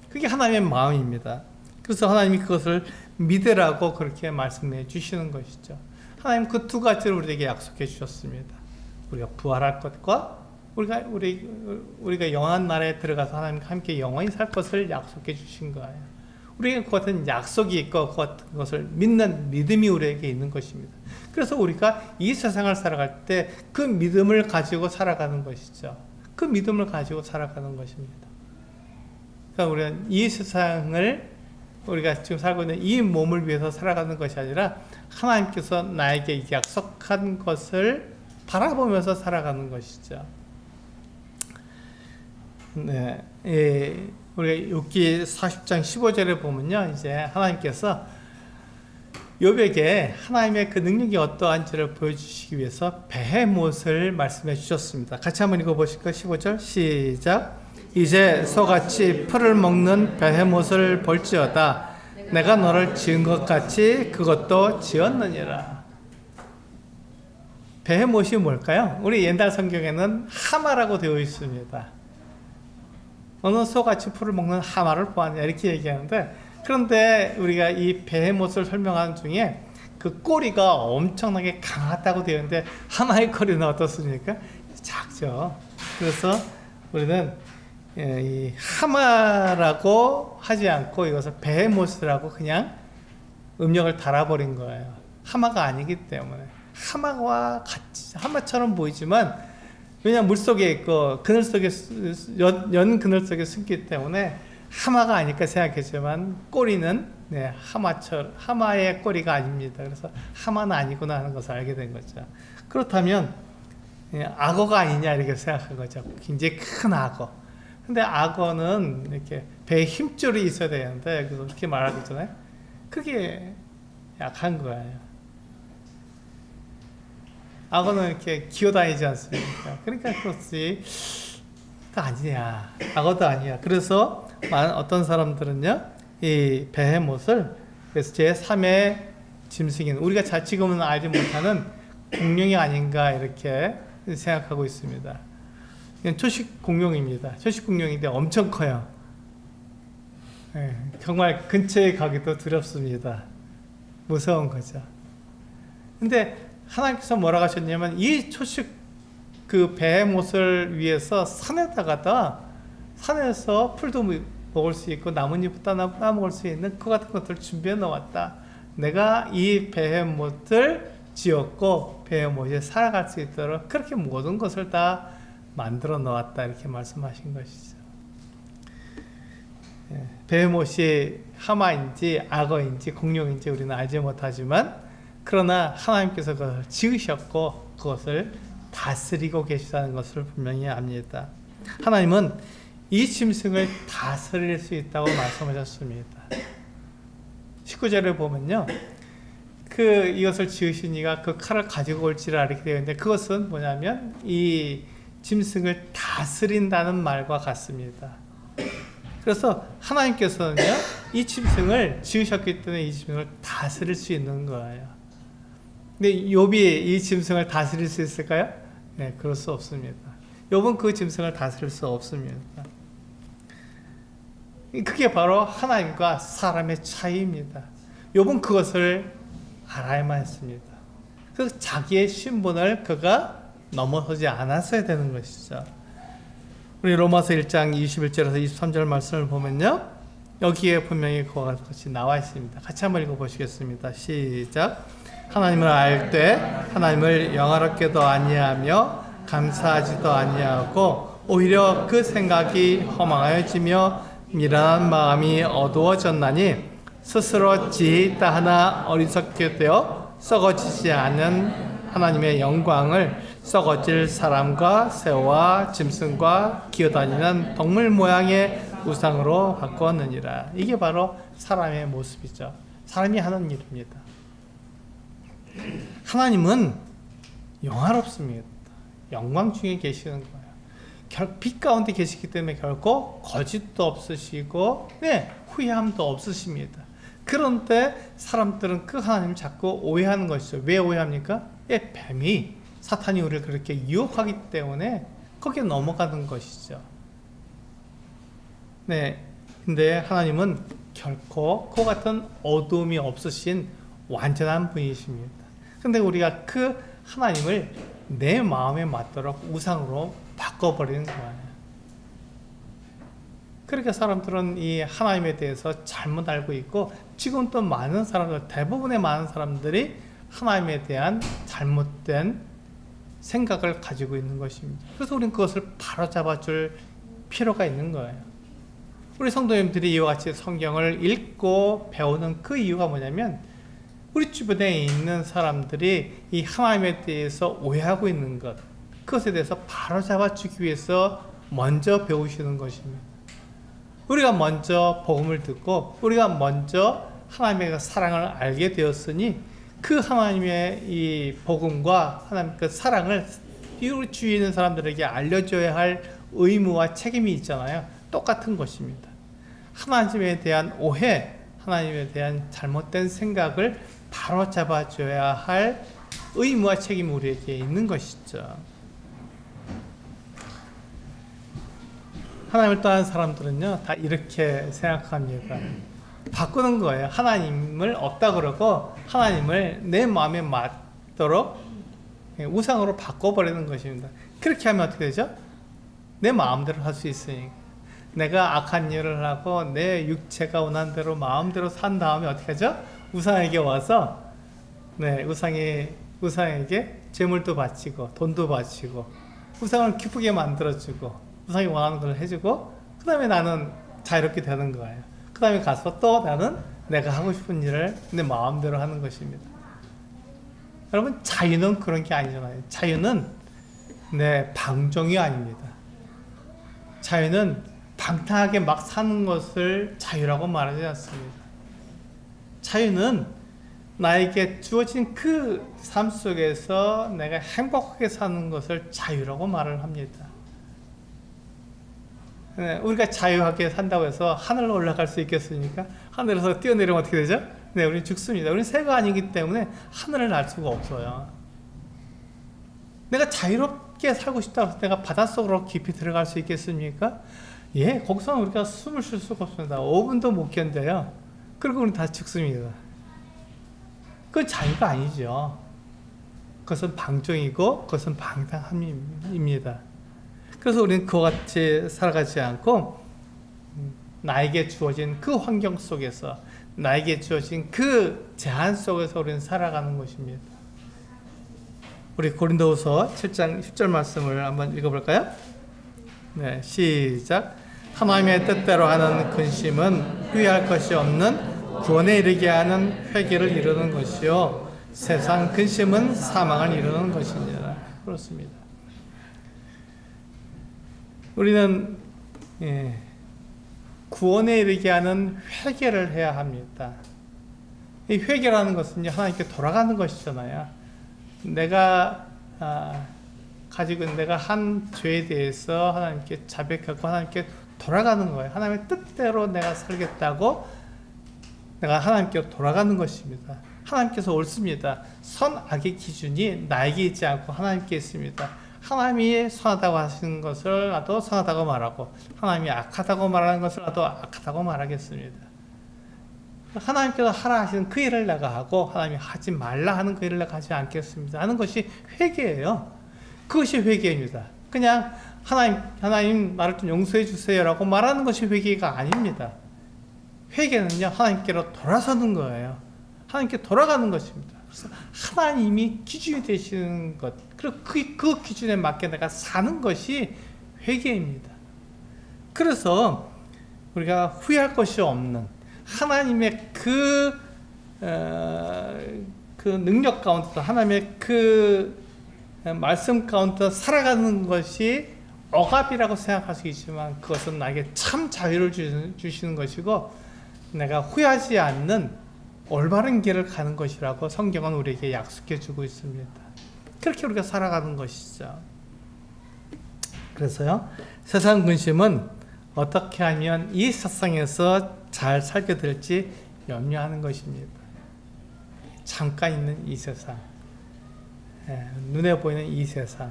그게 하나님의 마음입니다. 그래서 하나님이 그것을 믿으라고 그렇게 말씀해 주시는 것이죠. 하나님 그 두 가지를 우리에게 약속해 주셨습니다. 우리가 부활할 것과 우리가 영원한 나라에 들어가서 하나님과 함께 영원히 살 것을 약속해 주신 거예요. 우리에게 그 같은 약속이 있고 그것을 믿는 믿음이 우리에게 있는 것입니다. 그래서 우리가 이 세상을 살아갈 때 그 믿음을 가지고 살아가는 것이죠. 그 믿음을 가지고 살아가는 것입니다. 그러니까 우리는 이 세상을 우리가 지금 살고 있는 이 몸을 위해서 살아가는 것이 아니라 하나님께서 나에게 약속한 것을 바라보면서 살아가는 것이죠. 네, 우리가 욥기 40장 15절에 보면요, 이제 하나님께서 욥에게 하나님의 그 능력이 어떠한지를 보여주시기 위해서 베헤못을 말씀해 주셨습니다. 같이 한번 읽어보실까요? 15절 시작. 이제 소같이 풀을 먹는 베헤못을 볼지어다. 내가 너를 지은 것 같이 그것도 지었느니라. 베헤못이 뭘까요? 우리 옛날 성경에는 하마라고 되어 있습니다. 어느 소같이 풀을 먹는 하마를 보았냐 이렇게 얘기하는데, 그런데 우리가 이 베헤못을 설명하는 중에 그 꼬리가 엄청나게 강하다고 되어 있는데 하마의 꼬리는 어떻습니까? 작죠. 그래서 우리는 이 하마라고 하지 않고 이것을 베헤못이라고 그냥 음력을 달아버린 거예요. 하마가 아니기 때문에. 하마와 같이, 하마처럼 보이지만 왜냐하면 물속에 있고 그늘 속에 연 그늘 속에 숨기 때문에 하마가 아닐까 생각했지만 꼬리는 하마의 꼬리가 아닙니다. 그래서 하마는 아니구나 하는 것을 알게 된 거죠. 그렇다면 악어가 아니냐 이렇게 생각한 거죠. 굉장히 큰 악어. 근데 악어는 이렇게 배에 힘줄이 있어야 되는데 여기서 이렇게 말하고 있잖아요. 그게 약한 거예요. 악어는 이렇게 기어다니지 않습니까? 그러니까 그렇지. 아니야. 악어도 아니야. 그래서 어떤 사람들은요, 이 베헤못을 그래서 제3의 짐승인 우리가 지금은 알지 못하는 공룡이 아닌가 이렇게 생각하고 있습니다. 이건 초식 공룡입니다. 초식 공룡인데 엄청 커요. 네, 정말 근처에 가기도 두렵습니다. 무서운 거죠. 근데 하나님께서 뭐라고 하셨냐면 이 초식 그 베헤못을 위해서 산에서 풀도 먹을 수 있고 나뭇잎 따먹을 수 있는 그 같은 것들을 준비해 놓았다. 내가 이 베헤못을 지었고 베헤못이 살아갈 수 있도록 그렇게 모든 것을 다 만들어 놓았다. 이렇게 말씀하신 것이죠. 베헤못이 하마인지 악어인지 공룡인지 우리는 알지 못하지만 그러나 하나님께서 그것을 지으셨고 그것을 다스리고 계시다는 것을 분명히 압니다. 하나님은 이 짐승을 다스릴 수 있다고 말씀하셨습니다. 19절에 보면요, 이것을 지으신 이가 그 칼을 가지고 올지라 이렇게 되어 있는데 그것은 뭐냐면 이 짐승을 다스린다는 말과 같습니다. 그래서 하나님께서는요, 이 짐승을 지으셨기 때문에 이 짐승을 다스릴 수 있는 거예요. 근데 욥이 이 짐승을 다스릴 수 있을까요? 네, 그럴 수 없습니다. 욥은 그 짐승을 다스릴 수 없습니다. 그게 바로 하나님과 사람의 차이입니다. 욥은 그것을 알아야만 했습니다. 그래서 자기의 신분을 그가 넘어서지 않았어야 되는 것이죠. 우리 로마서 1장 21절에서 23절 말씀을 보면요, 여기에 분명히 그와 같이 나와 있습니다. 같이 한번 읽어보시겠습니다. 시작. 하나님을 알 때 하나님을 영화롭게도 아니하며 감사하지도 아니하고 오히려 그 생각이 허망하여지며 미련한 마음이 어두워졌나니 스스로 지혜있다 하나 어리석게 되어 썩어지지 않은 하나님의 영광을 썩어질 사람과 새와 짐승과 기어다니는 동물 모양의 우상으로 바꾸었느니라. 이게 바로 사람의 모습이죠. 사람이 하는 일입니다. 하나님은 영화롭습니다. 영광 중에 계시는 거예요. 빛 가운데 계시기 때문에 결코 거짓도 없으시고 후회함도 없으십니다. 그런데 사람들은 그 하나님을 자꾸 오해하는 것이죠. 왜 오해합니까? 뱀이, 사탄이 우리를 그렇게 유혹하기 때문에 거기에 넘어가는 것이죠. 근데 하나님은 결코 그와 같은 어두움이 없으신 완전한 분이십니다. 근데 우리가 그 하나님을 내 마음에 맞도록 우상으로 바꿔버리는 거예요. 그러니까 사람들은 이 하나님에 대해서 잘못 알고 있고, 지금 또 많은 사람들, 대부분의 많은 사람들이 하나님에 대한 잘못된 생각을 가지고 있는 것입니다. 그래서 우리는 그것을 바로잡아 줄 필요가 있는 거예요. 우리 성도님들이 이와 같이 성경을 읽고 배우는 그 이유가 뭐냐면, 우리 주변에 있는 사람들이 이 하나님에 대해서 오해하고 있는 것, 그것에 대해서 바로잡아 주기 위해서 먼저 배우시는 것입니다. 우리가 먼저 복음을 듣고 우리가 먼저 하나님의 사랑을 알게 되었으니, 그 하나님의 이 복음과 하나님의 그 사랑을 우리 주위에 있는 사람들에게 알려줘야 할 의무와 책임이 있잖아요. 똑같은 것입니다. 하나님에 대한 오해, 하나님에 대한 잘못된 생각을 바로 잡아줘야 할 의무와 책임이 우리에게 있는 것이죠. 하나님을 떠난 사람들은요, 다 이렇게 생각합니다. 바꾸는 거예요. 하나님을 없다 그러고 하나님을 내 마음에 맞도록 우상으로 바꿔버리는 것입니다. 그렇게 하면 어떻게 되죠? 내 마음대로 할 수 있으니까. 내가 악한 일을 하고 내 육체가 원하는 대로 마음대로 산 다음에 어떻게 하죠? 우상에게 와서 우상에게 재물도 바치고 돈도 바치고 우상을 기쁘게 만들어주고 우상이 원하는 걸 해주고, 그 다음에 나는 자유롭게 되는 거예요. 그 다음에 가서 또 나는 내가 하고 싶은 일을 내 마음대로 하는 것입니다. 여러분, 자유는 그런 게 아니잖아요. 자유는 방종이 아닙니다. 자유는 방탕하게 막 사는 것을 자유라고 말하지 않습니다. 자유는 나에게 주어진 그 삶 속에서 내가 행복하게 사는 것을 자유라고 말을 합니다. 우리가 자유하게 산다고 해서 하늘로 올라갈 수 있겠습니까? 하늘에서 뛰어내리면 어떻게 되죠? 우리는 죽습니다. 우리는 새가 아니기 때문에 하늘을 날 수가 없어요. 내가 자유롭게 살고 싶다고 해서 내가 바닷속으로 깊이 들어갈 수 있겠습니까? 거기서는 우리가 숨을 쉴 수가 없습니다. 5분도 못 견뎌요. 그리고 우리는 다 죽습니다. 그건 자유가 아니죠. 그것은 방종이고 그것은 방탕함입니다. 그래서 우리는 그와 같이 살아가지 않고 나에게 주어진 그 환경 속에서, 나에게 주어진 그 제한 속에서 우리는 살아가는 것입니다. 우리 고린도후서 7장 10절 말씀을 한번 읽어볼까요? 시작. 하나님의 뜻대로 하는 근심은 후회할 것이 없는 구원에 이르게 하는 회개를 이루는 것이요, 세상 근심은 사망을 이루는 것이니라. 그렇습니다. 우리는 구원에 이르게 하는 회개를 해야 합니다. 이 회개라는 것은 하나님께 돌아가는 것이잖아요. 내가 가지고 있는 내가 한 죄에 대해서 하나님께 자백하고 하나님께 돌아가는 거예요. 하나님의 뜻대로 내가 살겠다고 내가 하나님께 돌아가는 것입니다. 하나님께서 옳습니다. 선악의 기준이 나에게 있지 않고 하나님께 있습니다. 하나님이 선하다고 하시는 것을 나도 선하다고 말하고, 하나님이 악하다고 말하는 것을 나도 악하다고 말하겠습니다. 하나님께서 하라 하시는 그 일을 내가 하고, 하나님이 하지 말라 하는 그 일을 내가 하지 않겠습니다 하는 것이 회개예요. 그것이 회개입니다. 그냥 하나님 나를 좀 용서해 주세요라고 말하는 것이 회개가 아닙니다. 회개는요, 하나님께로 돌아서는 거예요. 하나님께 돌아가는 것입니다. 그래서 하나님이 기준이 되시는 것, 그리고 그 기준에 맞게 내가 사는 것이 회개입니다. 그래서 우리가 후회할 것이 없는 하나님의 그 능력 가운데서, 하나님의 그 말씀 가운데서 살아가는 것이 억압이라고 생각할 수 있지만, 그것은 나에게 참 자유를 주시는 것이고, 내가 후회하지 않는 올바른 길을 가는 것이라고 성경은 우리에게 약속해 주고 있습니다. 그렇게 우리가 살아가는 것이죠. 그래서요, 세상 근심은 어떻게 하면 이 세상에서 잘 살게 될지 염려하는 것입니다. 잠깐 있는 이 세상, 눈에 보이는 이 세상,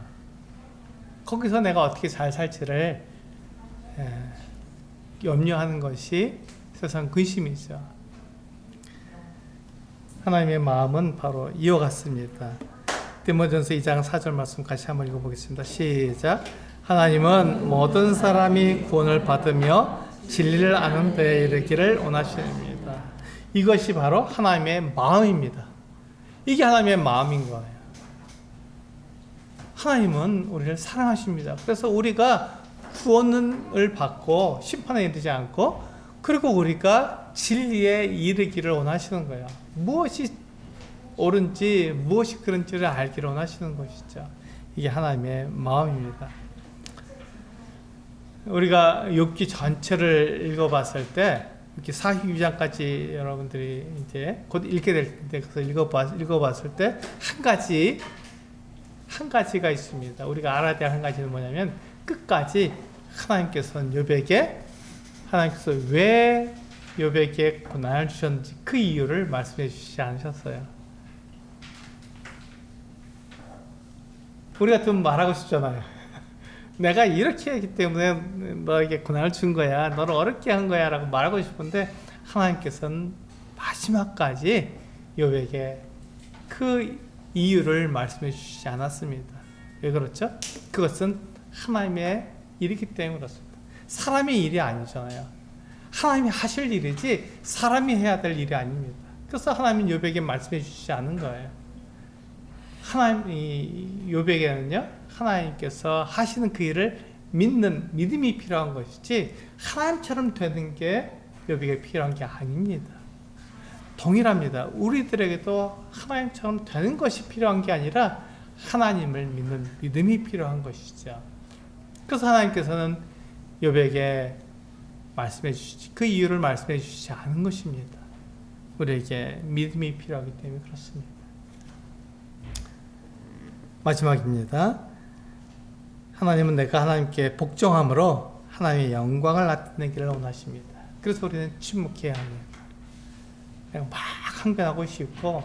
거기서 내가 어떻게 잘 살지를 염려하는 것이 세상 근심이죠. 하나님의 마음은 바로 이와 같습니다. 디모데전서 2장 4절 말씀 같이 한번 읽어보겠습니다. 시작. 하나님은 모든 사람이 구원을 받으며 진리를 아는 데에 이르기를 원하십니다. 이것이 바로 하나님의 마음입니다. 이게 하나님의 마음인 거예요. 하나님은 우리를 사랑하십니다. 그래서 우리가 구원을 받고 심판에 이르지 않고, 그리고 우리가 진리에 이르기를 원하시는 거예요. 무엇이 옳은지 무엇이 그런지를 알기를 원하시는 것이죠. 이게 하나님의 마음입니다. 우리가 욥기 전체를 읽어봤을 때, 이렇게 42장까지 여러분들이 이제 곧 읽게 될 텐데, 그래서 읽어봤을 때 한 가지가 있습니다. 우리가 알아야 될 한 가지는 뭐냐면, 끝까지 하나님께서는 하나님께서 왜 욥에게 고난을 주셨는지 그 이유를 말씀해 주시지 않으셨어요. 우리 같으면 말하고 싶잖아요. 내가 이렇게 했기 때문에 너에게 고난을 준 거야, 너를 어렵게 한 거야 라고 말하고 싶은데, 하나님께서는 마지막까지 욥에게 그 이유를 말씀해 주시지 않았습니다. 왜 그렇죠? 그것은 하나님의 일이기 때문에 그렇습니다. 사람의 일이 아니잖아요. 하나님이 하실 일이지 사람이 해야 될 일이 아닙니다. 그래서 하나님은 욥에게 말씀해 주시지 않은 거예요. 욥에게는요, 하나님께서 하시는 그 일을 믿는 믿음이 필요한 것이지, 하나님처럼 되는 게 욥에게 필요한 게 아닙니다. 동일합니다. 우리들에게도 하나님처럼 되는 것이 필요한 게 아니라 하나님을 믿는 믿음이 필요한 것이죠. 그래서 하나님께서는 욥에게 말씀해 주시지, 그 이유를 말씀해 주시지 않은 것입니다. 우리에게 믿음이 필요하기 때문에 그렇습니다. 마지막입니다. 하나님은 내가 하나님께 복종함으로 하나님의 영광을 나타내기를 원하십니다. 그래서 우리는 침묵해야 합니다. 그냥 막 항변하고 싶고,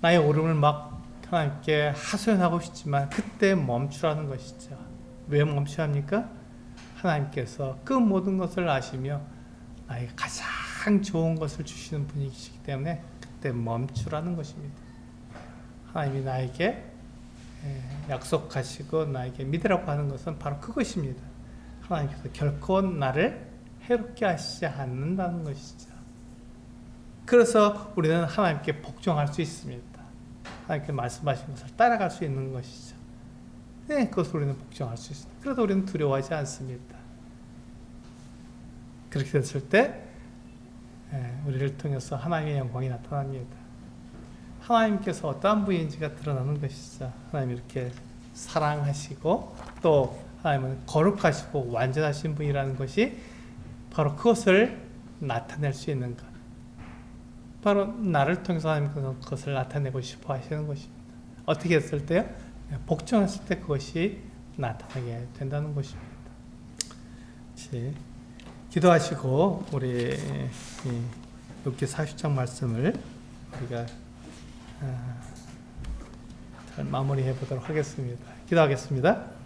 나의 옳음을 막 하나님께 하소연하고 싶지만, 그때 멈추라는 것이죠. 왜 멈춰야 합니까? 하나님께서 그 모든 것을 아시며 나에게 가장 좋은 것을 주시는 분이시기 때문에 그때 멈추라는 것입니다. 하나님이 나에게 약속하시고 나에게 믿으라고 하는 것은 바로 그것입니다. 하나님께서 결코 나를 해롭게 하시지 않는다는 것이죠. 그래서 우리는 하나님께 복종할 수 있습니다. 하나님께 말씀하신 것을 따라갈 수 있는 것이죠. 네, 그것을 우리는 복종할 수 있습니다. 그래도 우리는 두려워하지 않습니다. 그렇게 됐을 때 우리를 통해서 하나님의 영광이 나타납니다. 하나님께서 어떠한 분인지가 드러나는 것이죠. 하나님 이렇게 사랑하시고, 또 하나님은 거룩하시고 완전하신 분이라는 것이 바로 그것을 나타낼 수 있는 것. 바로 나를 통해서 하나님께서 그것을 나타내고 싶어 하시는 것입니다. 어떻게 했을 때요? 복종했을 때 그것이 나타나게 된다는 것입니다. 기도하시고 우리 욥기 40장 말씀을 우리가 잘 마무리해 보도록 하겠습니다. 기도하겠습니다.